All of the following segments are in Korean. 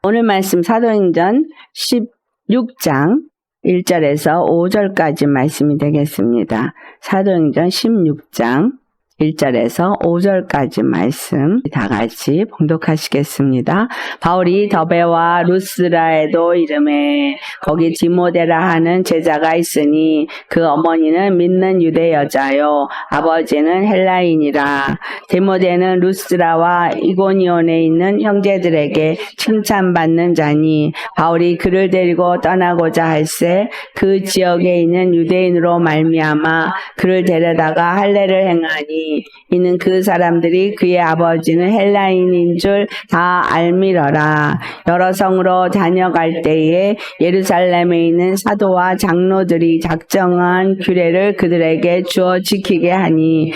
오늘 말씀 사도행전 16장 1절에서 5절까지 말씀이 되겠습니다. 사도행전 16장 1절에서 5절까지 말씀 다 같이 봉독하시겠습니다. 바울이 더베와 루스라에도 이름에 거기 디모데라 하는 제자가 있으니 그 어머니는 믿는 유대 여자요 아버지는 헬라인이라. 디모데는 루스라와 이고니온에 있는 형제들에게 칭찬받는 자니 바울이 그를 데리고 떠나고자 할새 그 지역에 있는 유대인으로 말미암아 그를 데려다가 할례를 행하니 이는 그 사람들이 그의 아버지는 헬라인인 줄 다 알미러라. 여러 성으로 다녀갈 때에 예루살렘에 있는 사도와 장로들이 작정한 규례를 그들에게 주어 지키게 하니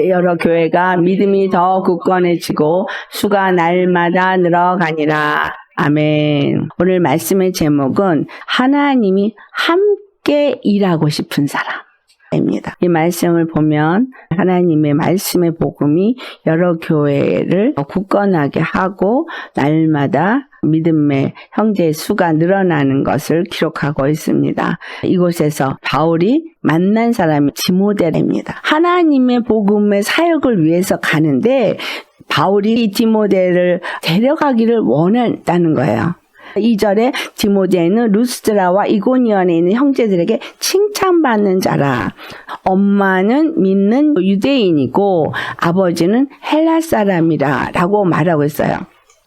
여러 교회가 믿음이 더 굳건해지고 수가 날마다 늘어가니라. 아멘. 오늘 말씀의 제목은 하나님이 함께 일하고 싶은 사람. 이 말씀을 보면 하나님의 말씀의 복음이 여러 교회를 굳건하게 하고 날마다 믿음의 형제의 수가 늘어나는 것을 기록하고 있습니다. 이곳에서 바울이 만난 사람이 디모데입니다. 하나님의 복음의 사역을 위해서 가는데 바울이 이 디모데를 데려가기를 원했다는 거예요. 2절에 디모데는 루스드라와 이고니온에 있는 형제들에게 칭찬받는 자라. 엄마는 믿는 유대인이고 아버지는 헬라 사람이라 라고 말하고 있어요.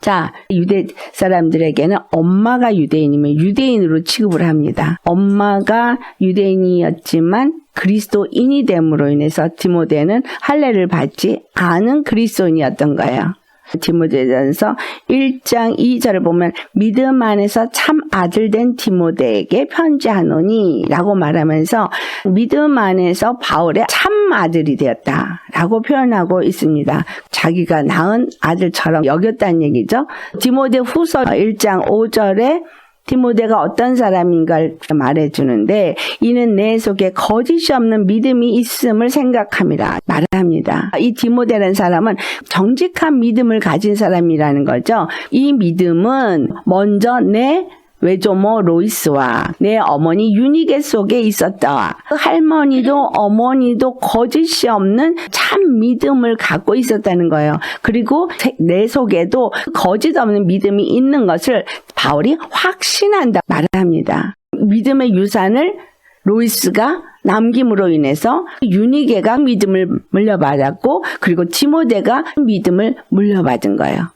자, 유대 사람들에게는 엄마가 유대인이면 유대인으로 취급을 합니다. 엄마가 유대인이었지만 그리스도인이 됨으로 인해서 디모데는 할례를 받지 않은 그리스도인이었던 거예요. 디모데전서 1장 2절을 보면 믿음 안에서 참 아들 된 디모데에게 편지하노니 라고 말하면서 믿음 안에서 바울의 참 아들이 되었다 라고 표현하고 있습니다. 자기가 낳은 아들처럼 여겼다는 얘기죠. 디모데 후서 1장 5절에 디모데가 어떤 사람인가를 말해주는데 이는 내 속에 거짓이 없는 믿음이 있음을 생각함이라 말합니다. 이 디모데라는 사람은 정직한 믿음을 가진 사람이라는 거죠. 이 믿음은 먼저 내 외조모 로이스와 내 어머니 유니게 속에 있었다. 그 할머니도 어머니도 거짓이 없는 참 믿음을 갖고 있었다는 거예요. 그리고 내 속에도 거짓 없는 믿음이 있는 것을 바울이 확신한다 말합니다. 믿음의 유산을 로이스가 남김으로 인해서 유니게가 믿음을 물려받았고 그리고 디모데가 믿음을 물려받은 거예요.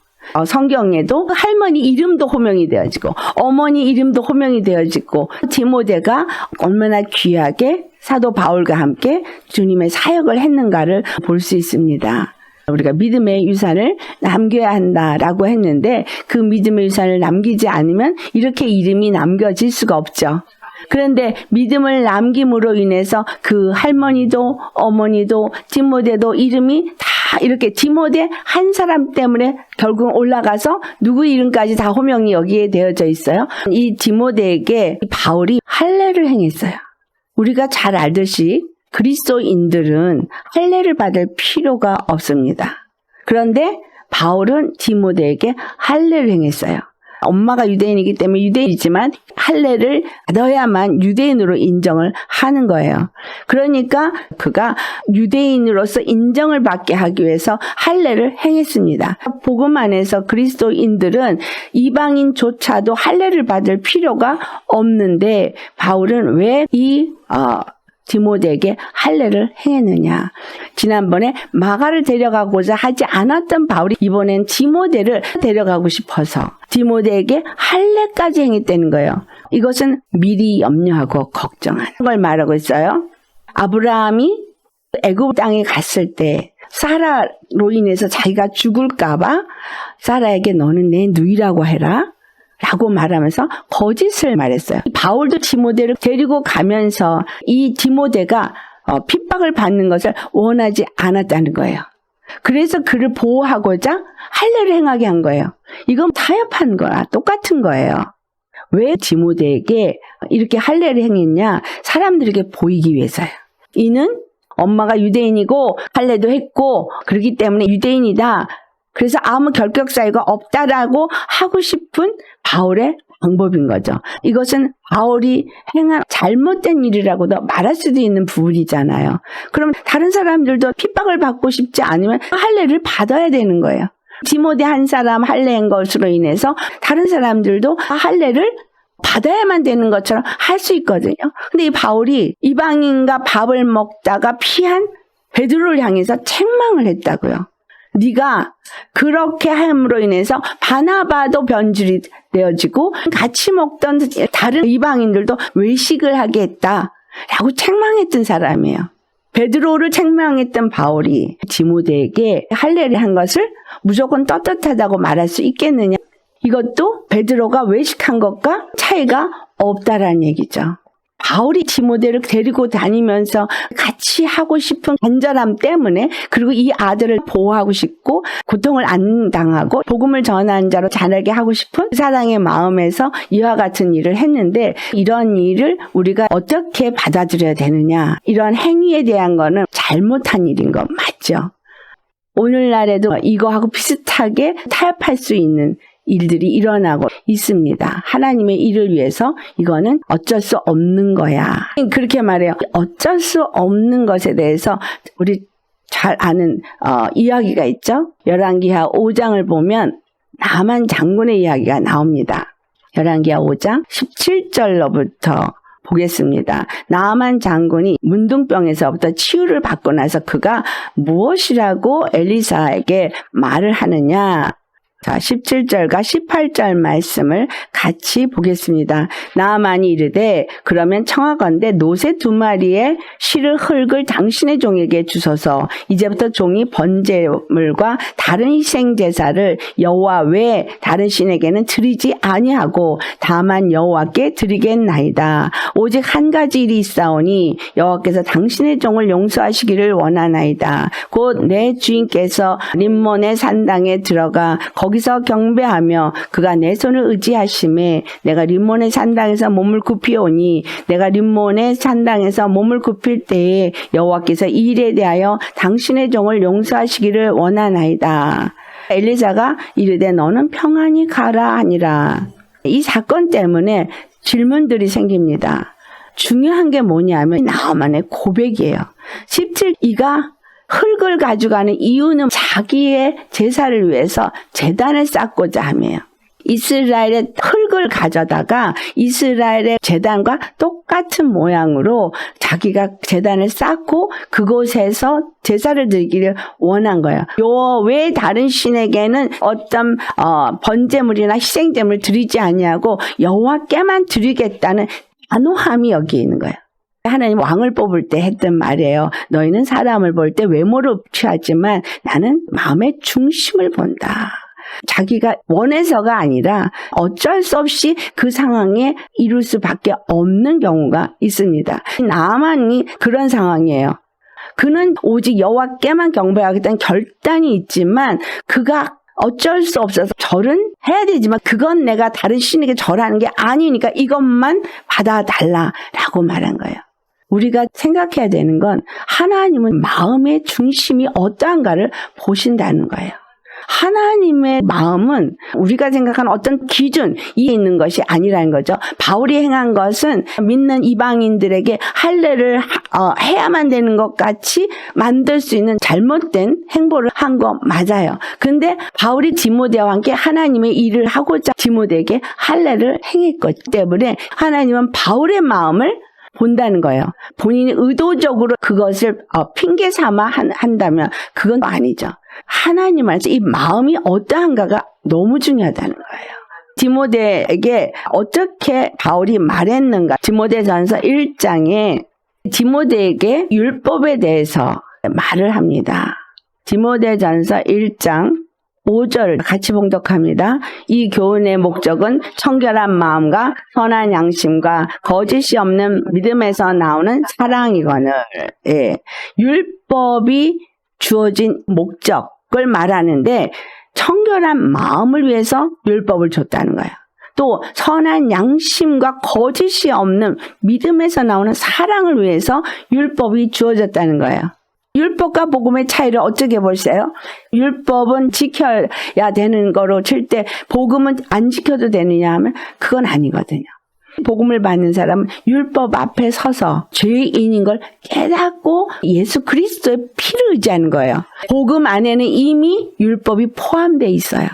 성경에도 할머니 이름도 호명이 되어지고 어머니 이름도 호명이 되어지고 디모데가 얼마나 귀하게 사도 바울과 함께 주님의 사역을 했는가를 볼 수 있습니다. 우리가 믿음의 유산을 남겨야 한다라고 했는데 그 믿음의 유산을 남기지 않으면 이렇게 이름이 남겨질 수가 없죠. 그런데 믿음을 남김으로 인해서 그 할머니도 어머니도 디모데도 이름이 다 이렇게 디모데 한 사람 때문에 결국 올라가서 누구 이름까지 다 호명이 여기에 되어져 있어요. 이 디모데에게 바울이 할례를 행했어요. 우리가 잘 알듯이 그리스도인들은 할례를 받을 필요가 없습니다. 그런데 바울은 디모데에게 할례를 행했어요. 엄마가 유대인이기 때문에 유대인이지만 할례를 받아야만 유대인으로 인정을 하는 거예요. 그러니까 그가 유대인으로서 인정을 받게 하기 위해서 할례를 행했습니다. 복음 안에서 그리스도인들은 이방인조차도 할례를 받을 필요가 없는데 바울은 왜 디모데에게 할례를 행했느냐. 지난번에 마가를 데려가고자 하지 않았던 바울이 이번엔 디모데를 데려가고 싶어서 디모데에게 할례까지 행했다는 거예요. 이것은 미리 염려하고 걱정하는 걸 말하고 있어요. 아브라함이 애굽 땅에 갔을 때 사라로 인해서 자기가 죽을까 봐 사라에게 너는 내 누이라고 해라 라고 말하면서 거짓을 말했어요. 바울도 디모데를 데리고 가면서 이 디모데가 핍박을 받는 것을 원하지 않았다는 거예요. 그래서 그를 보호하고자 할례를 행하게 한 거예요. 이건 타협한 거야. 똑같은 거예요. 왜 디모데에게 이렇게 할례를 행했냐? 사람들에게 보이기 위해서요. 이는 엄마가 유대인이고 할례도 했고 그렇기 때문에 유대인이다. 그래서 아무 결격 사유가 없다라고 하고 싶은 바울의 방법인 거죠. 이것은 바울이 행한 잘못된 일이라고도 말할 수도 있는 부분이잖아요. 그럼 다른 사람들도 핍박을 받고 싶지 않으면 할례를 받아야 되는 거예요. 디모데 한 사람 할례한 것으로 인해서 다른 사람들도 할례를 받아야만 되는 것처럼 할 수 있거든요. 근데 이 바울이 이방인과 밥을 먹다가 피한 베드로를 향해서 책망을 했다고요. 네가 그렇게 함으로 인해서 바나바도 변질이 되어지고 같이 먹던 다른 이방인들도 외식을 하게 했다라고 책망했던 사람이에요. 베드로를 책망했던 바울이 디모데에게 할례를 한 것을 무조건 떳떳하다고 말할 수 있겠느냐? 이것도 베드로가 외식한 것과 차이가 없다라는 얘기죠. 바울이 디모데를 데리고 다니면서 같이 하고 싶은 간절함 때문에, 그리고 이 아들을 보호하고 싶고 고통을 안 당하고 복음을 전하는 자로 자라게 하고 싶은 사랑의 마음에서 이와 같은 일을 했는데, 이런 일을 우리가 어떻게 받아들여야 되느냐, 이런 행위에 대한 거는 잘못한 일인 거 맞죠? 오늘날에도 이거하고 비슷하게 타협할 수 있는 일들이 일어나고 있습니다. 하나님의 일을 위해서 이거는 어쩔 수 없는 거야. 그렇게 말해요. 어쩔 수 없는 것에 대해서 우리 잘 아는 이야기가 있죠. 열왕기하 5장을 보면 나만 장군의 이야기가 나옵니다. 열왕기하 5장 17절로부터 보겠습니다. 나만 장군이 문둥병에서부터 치유를 받고 나서 그가 무엇이라고 엘리사에게 말을 하느냐. 자, 17절과 18절 말씀을 같이 보겠습니다. 나아만이 이르되 그러면 청하건대 노새 2마리의 실을 흙을 당신의 종에게 주소서. 이제부터 종이 번제물과 다른 희생제사를 여호와 외에 다른 신에게는 드리지 아니하고 다만 여호와께 드리겠나이다. 오직 한 가지 일이 있사오니 여호와께서 당신의 종을 용서하시기를 원하나이다. 곧 내 주인께서 림몬의 산당에 들어가 거기서 경배하며 그가 내 손을 의지하심에 내가 림몬의 산당에서 몸을 굽히오니 내가 림몬의 산당에서 몸을 굽힐 때에 여호와께서 이 일에 대하여 당신의 종을 용서하시기를 원하나이다. 엘리사가 이르되 너는 평안히 가라 하니라. 이 사건 때문에 질문들이 생깁니다. 중요한 게 뭐냐면 나아만의 고백이에요. 17이가 흙을 가져가는 이유는 자기의 제사를 위해서 제단을 쌓고자 함이에요. 이스라엘의 흙을 가져다가 이스라엘의 제단과 똑같은 모양으로 자기가 제단을 쌓고 그곳에서 제사를 드리기를 원한 거예요. 요 외에 다른 신에게는 어떤 번제물이나 희생제물을 드리지 아니하고 여호와께만 드리겠다는 단호함이 여기 있는 거예요. 하나님 왕을 뽑을 때 했던 말이에요. 너희는 사람을 볼 때 외모를 취하지만 나는 마음의 중심을 본다. 자기가 원해서가 아니라 어쩔 수 없이 그 상황에 이룰 수밖에 없는 경우가 있습니다. 나만이 그런 상황이에요. 그는 오직 여호와께만 경배하겠다는 결단이 있지만 그가 어쩔 수 없어서 절은 해야 되지만 그건 내가 다른 신에게 절하는 게 아니니까 이것만 받아달라라고 말한 거예요. 우리가 생각해야 되는 건 하나님은 마음의 중심이 어떠한가를 보신다는 거예요. 하나님의 마음은 우리가 생각하는 어떤 기준이 있는 것이 아니라는 거죠. 바울이 행한 것은 믿는 이방인들에게 할례를 해야만 되는 것 같이 만들 수 있는 잘못된 행보를 한 거 맞아요. 근데 바울이 디모데와 함께 하나님의 일을 하고자 디모데에게 할례를 행했기 때문에 하나님은 바울의 마음을 본다는 거예요. 본인이 의도적으로 그것을 핑계 삼아 한다면 그건 아니죠. 하나님 안에서 이 마음이 어떠한가가 너무 중요하다는 거예요. 디모데에게 어떻게 바울이 말했는가? 디모데전서 1장에 디모데에게 율법에 대해서 말을 합니다. 디모데전서 1장 5절 같이 봉독합니다. 이 교훈의 목적은 청결한 마음과 선한 양심과 거짓이 없는 믿음에서 나오는 사랑이거늘. 예. 율법이 주어진 목적을 말하는데 청결한 마음을 위해서 율법을 줬다는 거예요. 또 선한 양심과 거짓이 없는 믿음에서 나오는 사랑을 위해서 율법이 주어졌다는 거예요. 율법과 복음의 차이를 어떻게 보세요? 율법은 지켜야 되는 거로 칠 때 복음은 안 지켜도 되느냐 하면 그건 아니거든요. 복음을 받는 사람은 율법 앞에 서서 죄인인 걸 깨닫고 예수 그리스도의 피를 의지하는 거예요. 복음 안에는 이미 율법이 포함되어 있어요.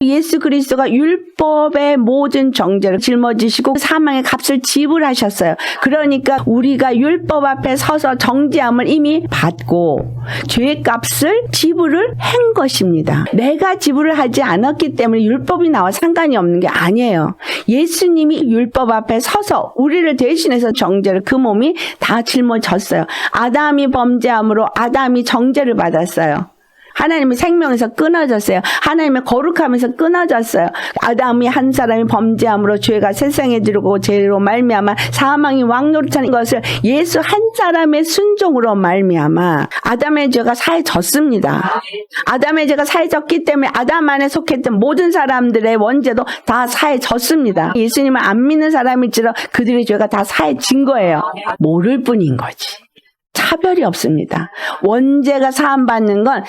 예수 그리스도가 율법의 모든 정죄를 짊어지시고 사망의 값을 지불하셨어요. 그러니까 우리가 율법 앞에 서서 정죄함을 이미 받고 죄의 값을 지불을 한 것입니다. 내가 지불을 하지 않았기 때문에 율법이 나와 상관이 없는 게 아니에요. 예수님이 율법 앞에 서서 우리를 대신해서 정죄를 그 몸이 다 짊어졌어요. 아담이 범죄함으로 아담이 정죄를 받았어요. 하나님의 생명에서 끊어졌어요. 하나님의 거룩함에서 끊어졌어요. 아담이 한 사람이 범죄함으로 죄가 세상에 들어오고 죄로 말미암아 사망이 왕노릇하는 것을 예수 한 사람의 순종으로 말미암아 아담의 죄가 사해졌습니다. 아담의 죄가 사해졌기 때문에 아담 안에 속했던 모든 사람들의 원죄도 다 사해졌습니다. 예수님을 안 믿는 사람일지라 그들의 죄가 다 사해진 거예요. 모를 뿐인 거지. 차별이 없습니다. 원죄가 사함받는 건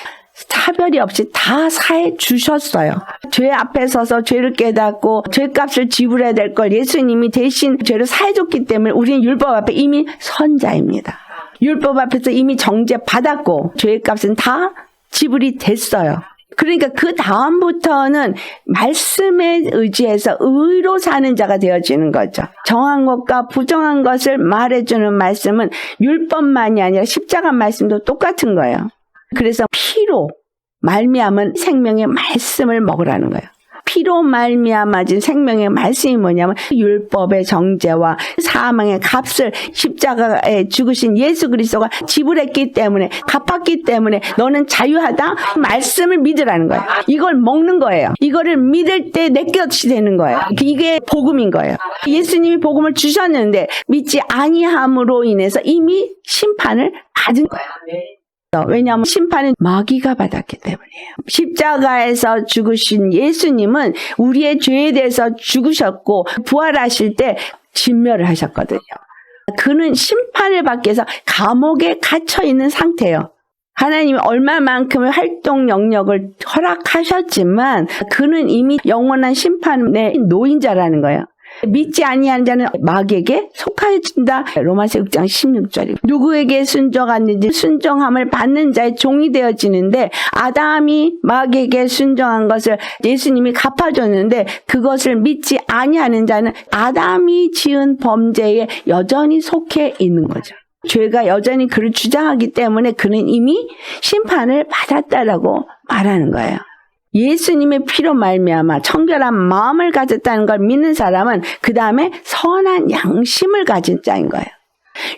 차별이 없이 다 사해 주셨어요. 죄 앞에 서서 죄를 깨닫고 죄값을 지불해야 될 걸 예수님이 대신 죄를 사해 줬기 때문에 우리는 율법 앞에 이미 선자입니다. 율법 앞에서 이미 정죄 받았고 죄값은 다 지불이 됐어요. 그러니까 그 다음부터는 말씀에 의지해서 의로 사는 자가 되어지는 거죠. 정한 것과 부정한 것을 말해주는 말씀은 율법만이 아니라 십자가 말씀도 똑같은 거예요. 그래서 피로 말미암은 생명의 말씀을 먹으라는 거예요. 피로 말미암아진 생명의 말씀이 뭐냐면 율법의 정죄와 사망의 값을 십자가에 죽으신 예수 그리스도가 지불했기 때문에 갚았기 때문에 너는 자유하다. 말씀을 믿으라는 거예요. 이걸 먹는 거예요. 이거를 믿을 때 내 것이 되는 거예요. 이게 복음인 거예요. 예수님이 복음을 주셨는데 믿지 아니함으로 인해서 이미 심판을 받은 거예요. 왜냐하면 심판은 마귀가 받았기 때문이에요. 십자가에서 죽으신 예수님은 우리의 죄에 대해서 죽으셨고 부활하실 때 진멸을 하셨거든요. 그는 심판을 받기 위해서 감옥에 갇혀 있는 상태예요. 하나님이 얼마만큼의 활동 영역을 허락하셨지만 그는 이미 영원한 심판의 노인자라는 거예요. 믿지 아니하는 자는 마귀에게 속하여진다. 로마서 6장 16절이고 누구에게 순종하는지 순종함을 받는 자의 종이 되어지는데 아담이 마귀에게 순종한 것을 예수님이 갚아줬는데 그것을 믿지 아니하는 자는 아담이 지은 범죄에 여전히 속해 있는 거죠. 죄가 여전히 그를 주장하기 때문에 그는 이미 심판을 받았다라고 말하는 거예요. 예수님의 피로 말미암아 청결한 마음을 가졌다는 걸 믿는 사람은 그 다음에 선한 양심을 가진 자인 거예요.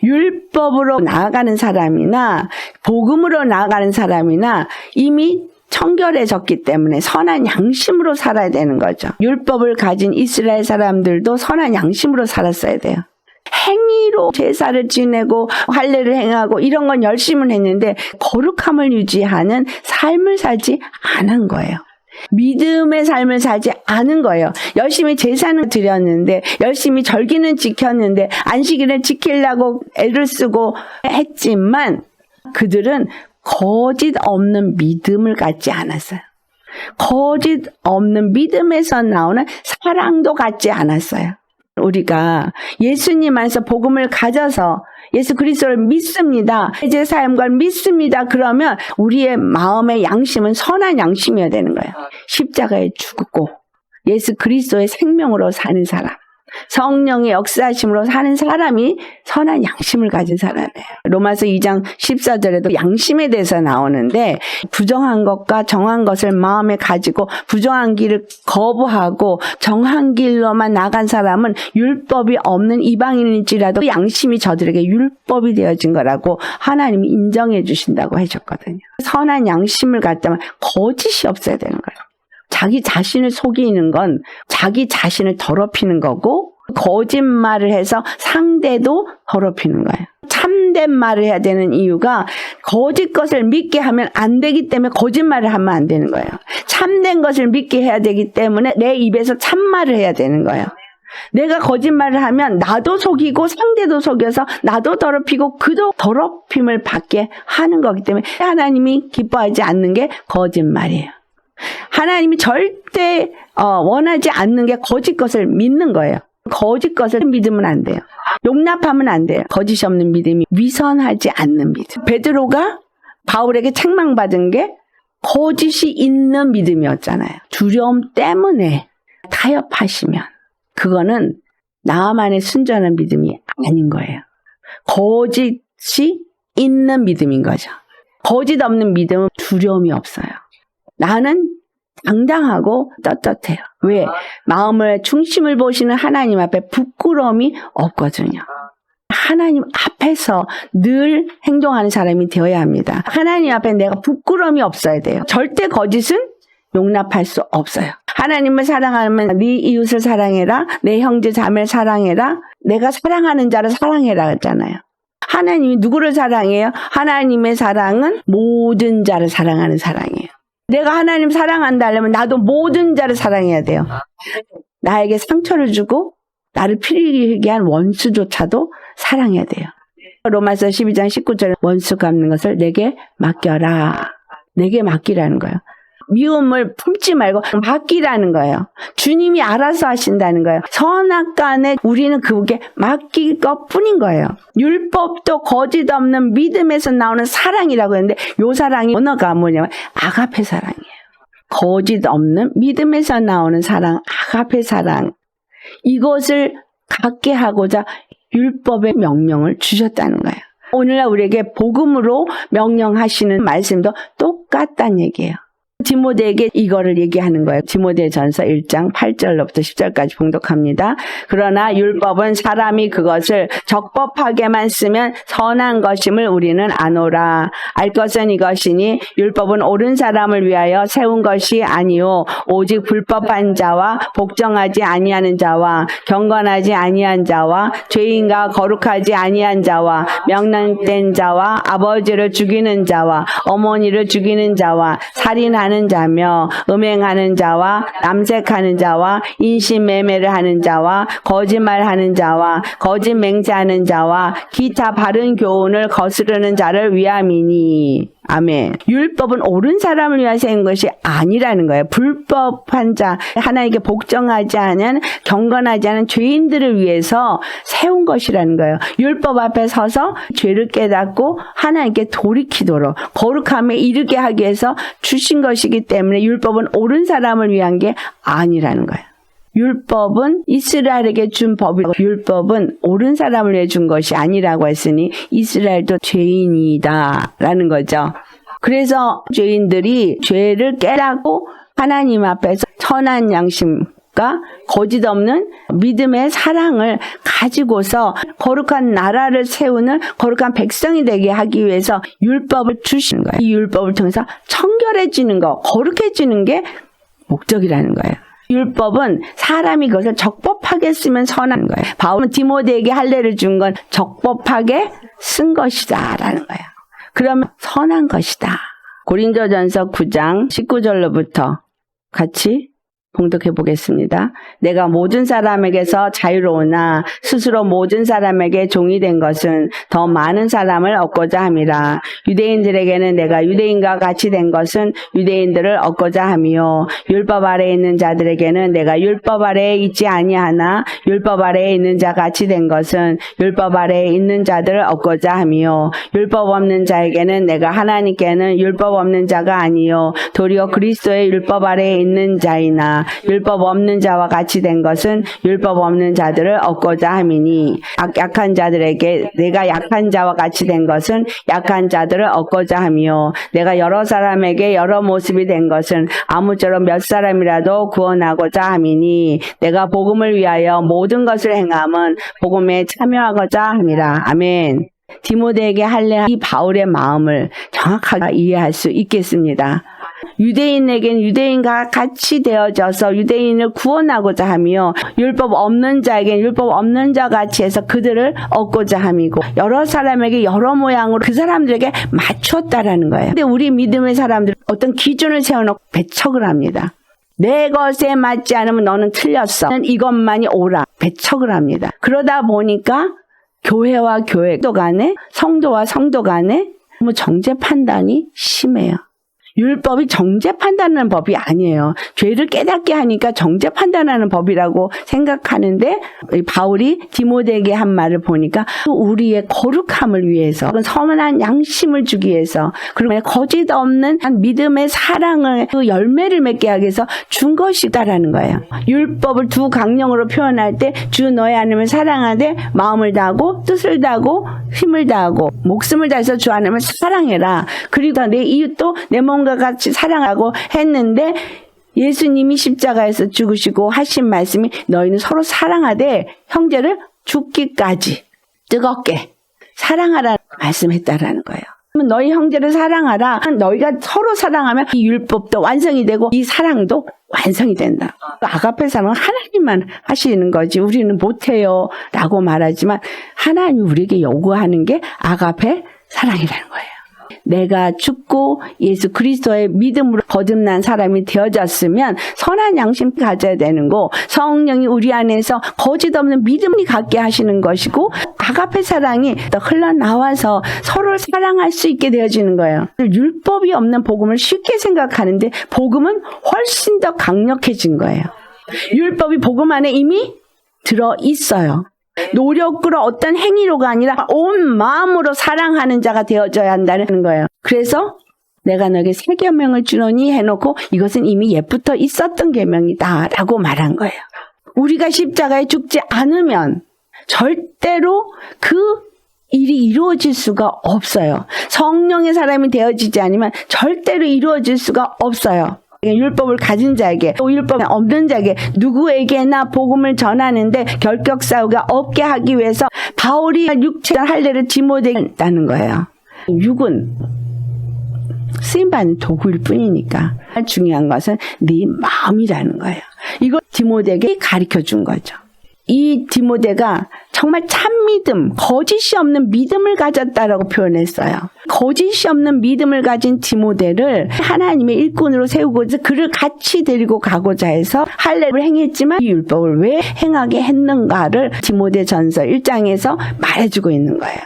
율법으로 나아가는 사람이나 복음으로 나아가는 사람이나 이미 청결해졌기 때문에 선한 양심으로 살아야 되는 거죠. 율법을 가진 이스라엘 사람들도 선한 양심으로 살았어야 돼요. 행위로 제사를 지내고 할례를 행하고 이런 건 열심은 했는데 거룩함을 유지하는 삶을 살지 않은 거예요. 믿음의 삶을 살지 않은 거예요. 열심히 제사는 드렸는데 열심히 절기는 지켰는데 안식일을 지키려고 애를 쓰고 했지만 그들은 거짓 없는 믿음을 갖지 않았어요. 거짓 없는 믿음에서 나오는 사랑도 갖지 않았어요. 우리가 예수님 안에서 복음을 가져서 예수 그리스도를 믿습니다. 이제 삶을 믿습니다. 그러면 우리의 마음의 양심은 선한 양심이어야 되는 거예요. 십자가에 죽고 예수 그리스도의 생명으로 사는 사람, 성령의 역사하심으로 사는 사람이 선한 양심을 가진 사람이에요. 로마서 2장 14절에도 양심에 대해서 나오는데 부정한 것과 정한 것을 마음에 가지고 부정한 길을 거부하고 정한 길로만 나간 사람은 율법이 없는 이방인일지라도 양심이 저들에게 율법이 되어진 거라고 하나님이 인정해 주신다고 해줬거든요. 선한 양심을 갖다면 거짓이 없어야 되는 거예요. 자기 자신을 속이는 건 자기 자신을 더럽히는 거고 거짓말을 해서 상대도 더럽히는 거예요. 참된 말을 해야 되는 이유가 거짓 것을 믿게 하면 안 되기 때문에 거짓말을 하면 안 되는 거예요. 참된 것을 믿게 해야 되기 때문에 내 입에서 참말을 해야 되는 거예요. 내가 거짓말을 하면 나도 속이고 상대도 속여서 나도 더럽히고 그도 더럽힘을 받게 하는 거기 때문에 하나님이 기뻐하지 않는 게 거짓말이에요. 하나님이 절대 원하지 않는 게 거짓 것을 믿는 거예요. 거짓 것을 믿으면 안 돼요. 용납하면 안 돼요. 거짓이 없는 믿음이 위선하지 않는 믿음. 베드로가 바울에게 책망받은 게 거짓이 있는 믿음이었잖아요. 두려움 때문에 타협하시면 그거는 나만의 순전한 믿음이 아닌 거예요. 거짓이 있는 믿음인 거죠. 거짓 없는 믿음은 두려움이 없어요. 나는 당당하고 떳떳해요. 왜? 마음의 중심을 보시는 하나님 앞에 부끄러움이 없거든요. 하나님 앞에서 늘 행동하는 사람이 되어야 합니다. 하나님 앞에 내가 부끄러움이 없어야 돼요. 절대 거짓은 용납할 수 없어요. 하나님을 사랑하면 네 이웃을 사랑해라. 내 형제 자매를 사랑해라. 내가 사랑하는 자를 사랑해라 했잖아요. 하나님이 누구를 사랑해요? 하나님의 사랑은 모든 자를 사랑하는 사랑이에요. 내가 하나님 사랑한다 하려면 나도 모든 자를 사랑해야 돼요. 나에게 상처를 주고 나를 피리게 한 원수조차도 사랑해야 돼요. 로마서 12장 19절에 원수 갚는 것을 내게 맡겨라. 내게 맡기라는 거예요. 미움을 품지 말고 맡기라는 거예요. 주님이 알아서 하신다는 거예요. 선악간에 우리는 그분께 맡길 것뿐인 거예요. 율법도 거짓 없는 믿음에서 나오는 사랑이라고 했는데 이 사랑이 언어가 뭐냐면 아가페 사랑이에요. 거짓 없는 믿음에서 나오는 사랑, 아가페 사랑. 이것을 갖게 하고자 율법의 명령을 주셨다는 거예요. 오늘날 우리에게 복음으로 명령하시는 말씀도 똑같다는 얘기예요. 디모데에게 이거를 얘기하는 거예요. 디모데전서 1장 8절로부터 10절까지 봉독합니다. 그러나 율법은 사람이 그것을 적법하게만 쓰면 선한 것임을 우리는 아노라. 알 것은 이것이니 율법은 옳은 사람을 위하여 세운 것이 아니요 오직 불법한 자와 복종하지 아니하는 자와 경건하지 아니한 자와 죄인과 거룩하지 아니한 자와 명랑된 자와 아버지를 죽이는 자와 어머니를 죽이는 자와 살인하는 자며 음행하는 자와 남색하는 자와 인신매매를 하는 자와 거짓말하는 자와 거짓 맹세하는 자와 기타 바른 교훈을 거스르는 자를 위함이니. 아멘. 율법은 옳은 사람을 위하여 세운 것이 아니라는 거예요. 불법한 자, 하나님께 복종하지 않은 경건하지 않은 죄인들을 위해서 세운 것이라는 거예요. 율법 앞에 서서 죄를 깨닫고 하나님께 돌이키도록 거룩함에 이르게 하기 위해서 주신 것이기 때문에 율법은 옳은 사람을 위한 게 아니라는 거예요. 율법은 이스라엘에게 준 법이고 율법은 옳은 사람을 위해 준 것이 아니라고 했으니 이스라엘도 죄인이다 라는 거죠. 그래서 죄인들이 죄를 깨닫고 하나님 앞에서 선한 양심과 거짓 없는 믿음의 사랑을 가지고서 거룩한 나라를 세우는 거룩한 백성이 되게 하기 위해서 율법을 주시는 거예요. 이 율법을 통해서 청결해지는 거, 거룩해지는 게 목적이라는 거예요. 율법은 사람이 그것을 적법하게 쓰면 선한 거예요. 바울은 디모데에게 할례를 준 건 적법하게 쓴 것이다 라는 거예요. 그러면 선한 것이다. 고린도전서 9장 19절로부터 같이 봉독해 보겠습니다. 내가 모든 사람에게서 자유로우나 스스로 모든 사람에게 종이 된 것은 더 많은 사람을 얻고자 함이라. 유대인들에게는 내가 유대인과 같이 된 것은 유대인들을 얻고자 함이요 율법 아래에 있는 자들에게는 내가 율법 아래에 있지 아니하나 율법 아래에 있는 자 같이 된 것은 율법 아래에 있는 자들을 얻고자 함이요 율법 없는 자에게는 내가 하나님께는 율법 없는 자가 아니요 도리어 그리스도의 율법 아래에 있는 자이나 율법 없는 자와 같이 된 것은 율법 없는 자들을 얻고자 함이니 약한 자들에게 내가 약한 자와 같이 된 것은 약한 자들을 얻고자 함이요 내가 여러 사람에게 여러 모습이 된 것은 아무쪼록 몇 사람이라도 구원하고자 함이니 내가 복음을 위하여 모든 것을 행함은 복음에 참여하고자 함이라. 아멘. 디모데에게 할례 이 바울의 마음을 정확하게 이해할 수 있겠습니다. 유대인에게는 유대인과 같이 되어져서 유대인을 구원하고자 하며 율법 없는 자에게는 율법 없는 자 같이 해서 그들을 얻고자 함이고 여러 사람에게 여러 모양으로 그 사람들에게 맞췄다라는 거예요. 근데 우리 믿음의 사람들은 어떤 기준을 세워놓고 배척을 합니다. 내 것에 맞지 않으면 너는 틀렸어. 이것만이 옳아. 배척을 합니다. 그러다 보니까 교회와 교회 간에, 성도와 성도 간에 정죄 판단이 심해요. 율법이 정죄 판단하는 법이 아니에요. 죄를 깨닫게 하니까 정죄 판단하는 법이라고 생각하는데, 바울이 디모데에게 한 말을 보니까 우리의 거룩함을 위해서, 선한 양심을 주기 위해서, 그리고 거짓 없는 믿음의 사랑을, 그 열매를 맺게 하기 위해서 준 것이다라는 거예요. 율법을 두 강령으로 표현할 때 주 너의 하나님을 사랑하되 마음을 다하고 뜻을 다하고 힘을 다하고 목숨을 다해서 주 하나님을 사랑해라. 그리고 내 이웃도 내 몸과 같이 사랑하고 했는데, 예수님이 십자가에서 죽으시고 하신 말씀이 너희는 서로 사랑하되 형제를 죽기까지 뜨겁게 사랑하라는 말씀했다라는 거예요. 너희 형제를 사랑하라. 너희가 서로 사랑하면 이 율법도 완성이 되고 이 사랑도 완성이 된다. 아가페 사랑은 하나님만 하시는 거지 우리는 못해요 라고 말하지만, 하나님이 우리에게 요구하는 게 아가페 사랑이라는 거예요. 내가 죽고 예수 그리스도의 믿음으로 거듭난 사람이 되어졌으면 선한 양심 가져야 되는 거, 성령이 우리 안에서 거짓 없는 믿음이 갖게 하시는 것이고, 아가페 사랑이 흘러나와서 서로를 사랑할 수 있게 되어지는 거예요. 율법이 없는 복음을 쉽게 생각하는데 복음은 훨씬 더 강력해진 거예요. 율법이 복음 안에 이미 들어있어요. 노력으로 어떤 행위로가 아니라 온 마음으로 사랑하는 자가 되어져야 한다는 거예요. 그래서 내가 너에게 새 계명을 주노니 해놓고 이것은 이미 옛부터 있었던 계명이다 라고 말한 거예요. 우리가 십자가에 죽지 않으면 절대로 그 일이 이루어질 수가 없어요. 성령의 사람이 되어지지 않으면 절대로 이루어질 수가 없어요. 율법을 가진 자에게, 또 율법 없는 자에게, 누구에게나 복음을 전하는데 결격 사유가 없게 하기 위해서 바울이 육체의 할례를 디모데에게 했다는 거예요. 육은 쓰임받는 도구일 뿐이니까 중요한 것은 네 마음이라는 거예요. 이걸 디모데에게 가르쳐 준 거죠. 이 디모데가 정말 참 믿음, 거짓이 없는 믿음을 가졌다라고 표현했어요. 거짓이 없는 믿음을 가진 디모데를 하나님의 일꾼으로 세우고자 그를 같이 데리고 가고자 해서 할례를 행했지만 이 율법을 왜 행하게 했는가를 디모데전서 1장에서 말해주고 있는 거예요.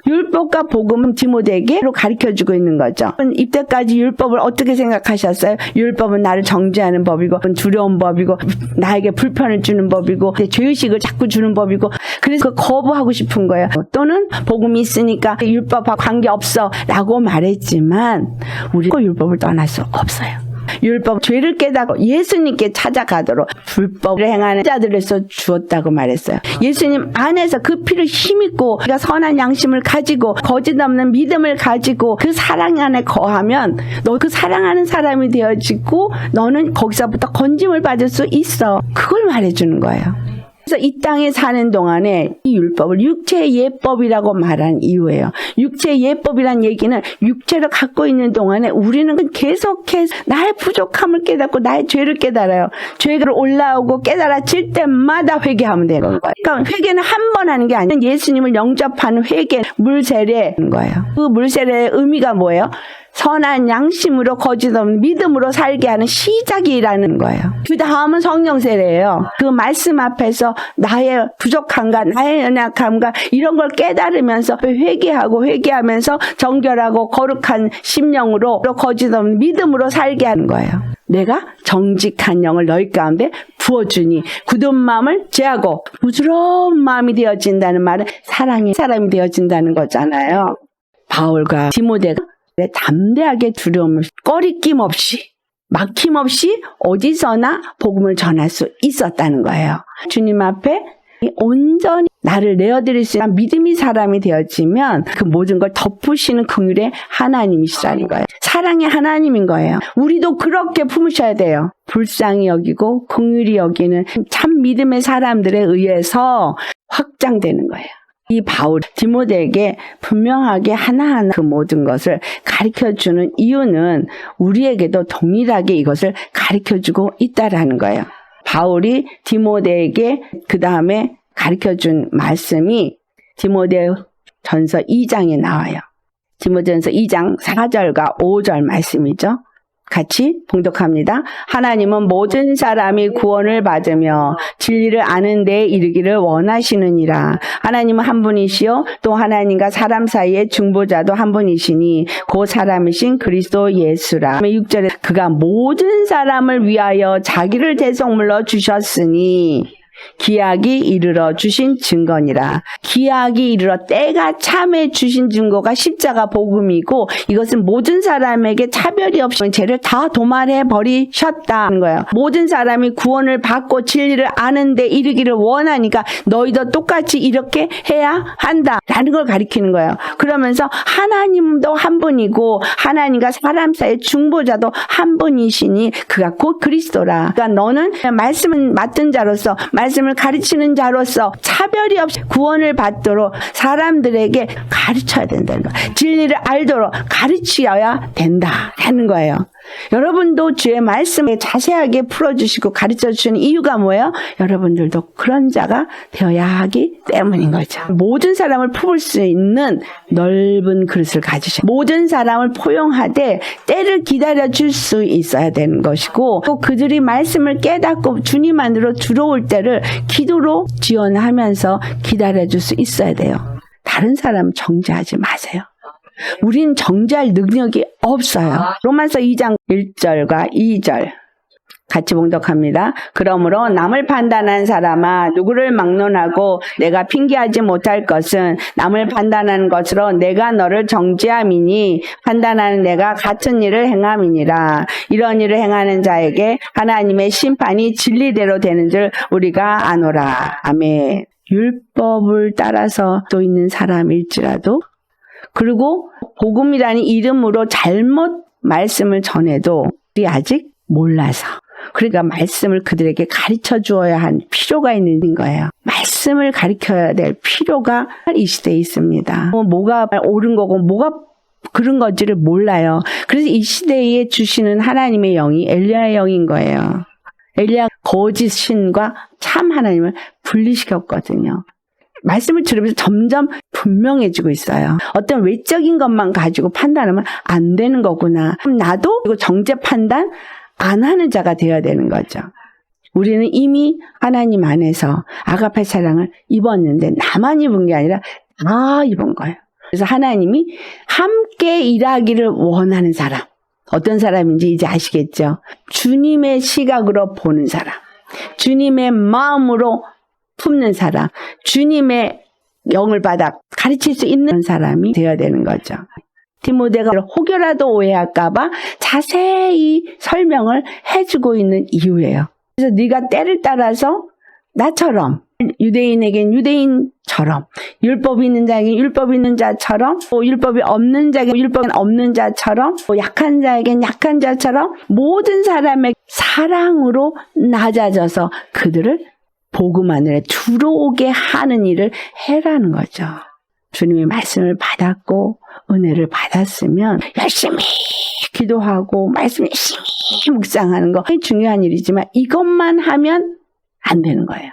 율법과 복음은 디모데에게로 가르쳐주고 있는 거죠. 이때까지 율법을 어떻게 생각하셨어요? 율법은 나를 정죄하는 법이고 두려운 법이고 나에게 불편을 주는 법이고 죄의식을 자꾸 주는 법이고, 그래서 그거 거부하고 싶은 거예요. 또는 복음이 있으니까 율법과 관계없어 라고 말했지만 우리가 율법을 떠날 수 없어요. 율법 죄를 깨닫고 예수님께 찾아가도록 불법을 행하는 자들에서 주었다고 말했어요. 예수님 안에서 그 피를 힘입고 우리가 선한 양심을 가지고 거짓 없는 믿음을 가지고 그 사랑 안에 거하면 너 그 사랑하는 사람이 되어지고 너는 거기서부터 건짐을 받을 수 있어. 그걸 말해주는 거예요. 그래서 이 땅에 사는 동안에 이 율법을 육체의 예법이라고 말한 이유예요. 육체의 예법이란 얘기는 육체를 갖고 있는 동안에 우리는 계속해서 나의 부족함을 깨닫고 나의 죄를 깨달아요. 죄가 올라오고 깨달아질 때마다 회개하면 되는 거예요. 그러니까 회개는 한 번 하는 게 아니라 예수님을 영접하는 회개, 물세례인 거예요. 그 물세례의 의미가 뭐예요? 선한 양심으로 거짓 없는 믿음으로 살게 하는 시작이라는 거예요. 그 다음은 성령 세례예요. 그 말씀 앞에서 나의 부족함과 나의 연약함과 이런 걸 깨달으면서 회개하면서 정결하고 거룩한 심령으로 거짓 없는 믿음으로 살게 하는 거예요. 내가 정직한 영을 너희 가운데 부어주니 굳은 마음을 제하고 부드러운 마음이 되어진다는 말은 사랑의 사람이 되어진다는 거잖아요. 바울과 디모데가 담대하게 두려움 없이 꺼리낌 없이 막힘없이 어디서나 복음을 전할 수 있었다는 거예요. 주님 앞에 온전히 나를 내어드릴 수 있는 믿음의 사람이 되어지면 그 모든 걸 덮으시는 긍휼의 하나님이시라는 거예요. 사랑의 하나님인 거예요. 우리도 그렇게 품으셔야 돼요. 불쌍히 여기고 긍휼히 여기는 참 믿음의 사람들에 의해서 확장되는 거예요. 이 바울 디모데에게 분명하게 하나하나 그 모든 것을 가르쳐주는 이유는 우리에게도 동일하게 이것을 가르쳐주고 있다라는 거예요. 바울이 디모데에게 그 다음에 가르쳐준 말씀이 디모데전서 2장에 나와요. 디모데전서 2장 4절과 5절 말씀이죠. 같이 봉독합니다. 하나님은 모든 사람이 구원을 받으며 진리를 아는 데에 이르기를 원하시느니라. 하나님은 한 분이시요 또 하나님과 사람 사이의 중보자도 한 분이시니 그 사람이신 그리스도 예수라. 6절에 그가 모든 사람을 위하여 자기를 대속물로 주셨으니 기약이 이르러 주신 증거니라. 기약이 이르러 때가 참에 주신 증거가 십자가 복음이고, 이것은 모든 사람에게 차별이 없이 죄를 다 도말해 버리셨다는 거예요. 모든 사람이 구원을 받고 진리를 아는데 이르기를 원하니까 너희도 똑같이 이렇게 해야 한다라는 걸 가리키는 거예요. 그러면서 하나님도 한 분이고 하나님과 사람 사이의 중보자도 한 분이시니 그가 곧 그리스도라. 그러니까 너는 말씀을 맡은 자로서, 말씀을 가르치는 자로서 차별이 없이 구원을 받도록 사람들에게 가르쳐야 된다는 거예요. 진리를 알도록 가르쳐야 된다는 거예요. 여러분도 주의 말씀에 자세하게 풀어주시고 가르쳐주시는 이유가 뭐예요? 여러분들도 그런 자가 되어야 하기 때문인 거죠. 모든 사람을 품을 수 있는 넓은 그릇을 가지셔. 모든 사람을 포용하되 때를 기다려줄 수 있어야 되는 것이고, 또 그들이 말씀을 깨닫고 주님 안으로 들어올 때를 기도로 지원하면서 기다려줄 수 있어야 돼요. 다른 사람 정죄하지 마세요. 우린 정죄할 능력이 없어요. 로마서 2장 1절과 2절 같이 봉독합니다. 그러므로 남을 판단한 사람아, 누구를 막론하고 내가 핑계하지 못할 것은 남을 판단하는 것으로 내가 너를 정죄함이니 판단하는 내가 같은 일을 행함이니라. 이런 일을 행하는 자에게 하나님의 심판이 진리대로 되는 줄 우리가 아노라. 아멘. 율법을 따라서 또 있는 사람일지라도, 그리고 복음이라는 이름으로 잘못 말씀을 전해도 우리 아직 몰라서, 그러니까 말씀을 그들에게 가르쳐 주어야 한 필요가 있는 거예요. 말씀을 가르쳐야 될 필요가 이 시대에 있습니다. 뭐가 옳은 거고 뭐가 그런 건지를 몰라요. 그래서 이 시대에 주시는 하나님의 영이 엘리야의 영인 거예요. 엘리야 거짓 신과 참 하나님을 분리시켰거든요. 말씀을 들으면서 점점 분명해지고 있어요. 어떤 외적인 것만 가지고 판단하면 안 되는 거구나. 나도 이거 정죄 판단 안 하는 자가 되어야 되는 거죠. 우리는 이미 하나님 안에서 아가페 사랑을 입었는데 나만 입은 게 아니라 다 입은 거예요. 그래서 하나님이 함께 일하기를 원하는 사람, 어떤 사람인지 이제 아시겠죠? 주님의 시각으로 보는 사람, 주님의 마음으로 품는 사람, 주님의 영을 받아 가르칠 수 있는 사람이 되어야 되는 거죠. 디모데가 혹여라도 오해할까 봐 자세히 설명을 해주고 있는 이유예요. 그래서 네가 때를 따라서 나처럼, 유대인에겐 유대인처럼, 율법이 있는 자에겐 율법이 있는 자처럼, 율법이 없는 자에겐 율법이 없는 자처럼, 약한 자에겐 약한 자처럼 모든 사람의 사랑으로 낮아져서 그들을 복음 안에 들어오게 하는 일을 해라는 거죠. 주님의 말씀을 받았고 은혜를 받았으면 열심히 기도하고 말씀 열심히 묵상하는 거 중요한 일이지만 이것만 하면 안 되는 거예요.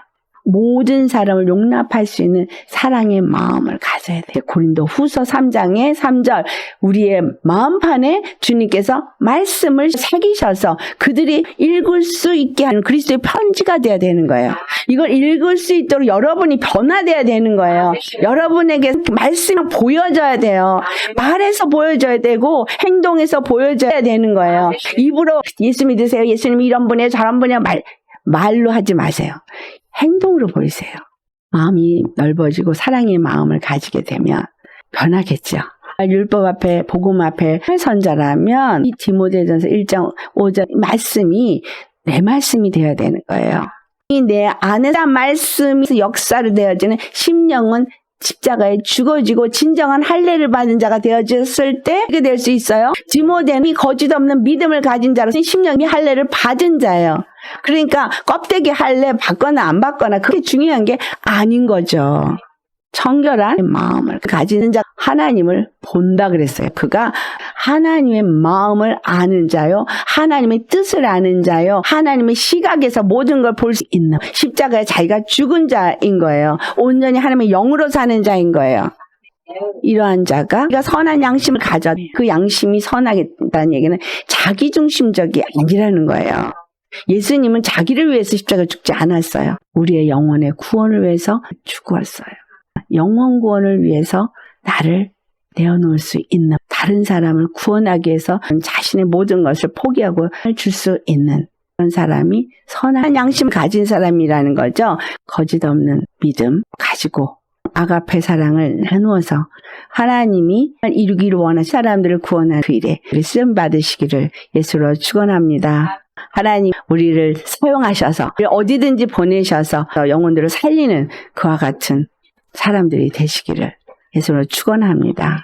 모든 사람을 용납할 수 있는 사랑의 마음을 가져야 돼요. 고린도 후서 3장의 3절, 우리의 마음판에 주님께서 말씀을 새기셔서 그들이 읽을 수 있게 하는 그리스도의 편지가 돼야 되는 거예요. 이걸 읽을 수 있도록 여러분이 변화돼야 되는 거예요. 여러분에게 말씀을 보여줘야 돼요. 말에서 보여줘야 되고 행동에서 보여줘야 되는 거예요. 입으로 예수 믿으세요, 예수님이 이런 분이에요, 저런 분이에요, 말로 하지 마세요. 행동으로 보이세요. 마음이 넓어지고 사랑의 마음을 가지게 되면 변하겠죠. 율법 앞에 복음 앞에 선자라면 이 디모데전서 1장 5절 말씀이 내 말씀이 되어야 되는 거예요. 내 안에서 말씀이 역사로 되어지는 심령은 십자가에 죽어지고 진정한 할례를 받은 자가 되어졌을 때 이렇게 될 수 있어요. 디모데는 거짓 없는 믿음을 가진 자로서 심령이 할례를 받은 자예요. 그러니까 껍데기 할례 받거나 안 받거나 그게 중요한 게 아닌 거죠. 청결한 마음을 가지는 자 하나님을 본다 그랬어요. 그가 하나님의 마음을 아는 자요, 하나님의 뜻을 아는 자요, 하나님의 시각에서 모든 걸 볼 수 있는, 십자가에 자기가 죽은 자인 거예요. 온전히 하나님의 영으로 사는 자인 거예요. 이러한 자가 선한 양심을 가져 그 양심이 선하겠다는 얘기는 자기중심적이 아니라는 거예요. 예수님은 자기를 위해서 십자가 죽지 않았어요. 우리의 영혼의 구원을 위해서 죽었어요. 영혼 구원을 위해서 나를 내어놓을 수 있는, 다른 사람을 구원하기 위해서 자신의 모든 것을 포기하고 줄 수 있는 그런 사람이 선한 양심을 가진 사람이라는 거죠. 거짓 없는 믿음 가지고 아가페 사랑을 나누어서 하나님이 이루기를 원하는 사람들을 구원하는 그 일에 쓰임 받으시기를 예수로 축원합니다. 하나님 우리를 사용하셔서 어디든지 보내셔서 영혼들을 살리는 그와 같은 사람들이 되시기를 예수로 축원합니다.